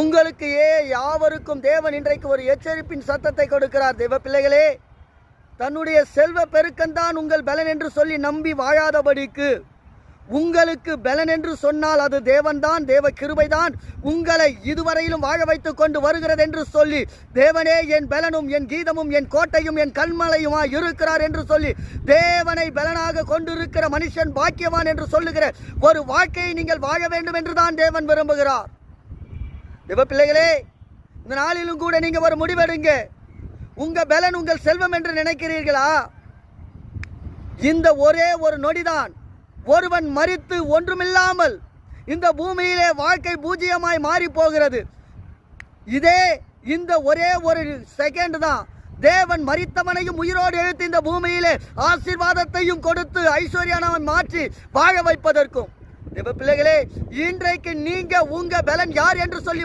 உங்களுக்கு யாவருக்கும் தேவன் இன்றைக்கு ஒரு எச்சரிப்பின் சத்தத்தை கொடுக்கிறார். தேவ பிள்ளைகளே, தன்னுடைய செல்வ பெருக்கம்தான் உங்கள் பலன் என்று சொல்லி நம்பி வாழாதபடிக்கு, உங்களுக்கு பலன் என்று சொன்னால் அது தேவன்தான், தேவ கிருபைதான் உங்களை இதுவரையிலும் வாழ வைத்துக் கொண்டு வருகிறது என்று சொல்லி, தேவனே என் பலனும் என் கீதமும் என் கோட்டையும் என் கண்மலையுமா இருக்கிறார் என்று சொல்லி தேவனை பலனாக கொண்டிருக்கிற மனுஷன் பாக்கியவான் என்று சொல்லுகிற ஒரு வாழ்க்கையை நீங்கள் வாழ வேண்டும் என்றுதான் தேவன் விரும்புகிறார். தேவ பிள்ளைகளே, இந்த நாளிலும் கூட நீங்க ஒரு முடிவெடுங்க. உங்க பலன் உங்கள் செல்வம் என்று நினைக்கிறீர்களா? இந்த ஒரே ஒரு நொடிதான். ஒருவன் மரித்து ஒன்றுமில்லாமல் இந்த பூமியிலே வாழ்க்கை பூஜ்ஜியமாய் மாறி போகிறது. இந்த ஒரே ஒரு செகண்ட் தான் தேவன் மரித்தவனையும் உயிரோடு எழுத்து இந்த பூமியிலே ஆசீர்வாதத்தையும் கொடுத்து ஐஸ்வர்யானவை மாற்றி வாழ வைப்பதற்கும். தேவ பிள்ளைகளே, இன்றைக்கு நீங்க உங்க பலன் யார் என்று சொல்லி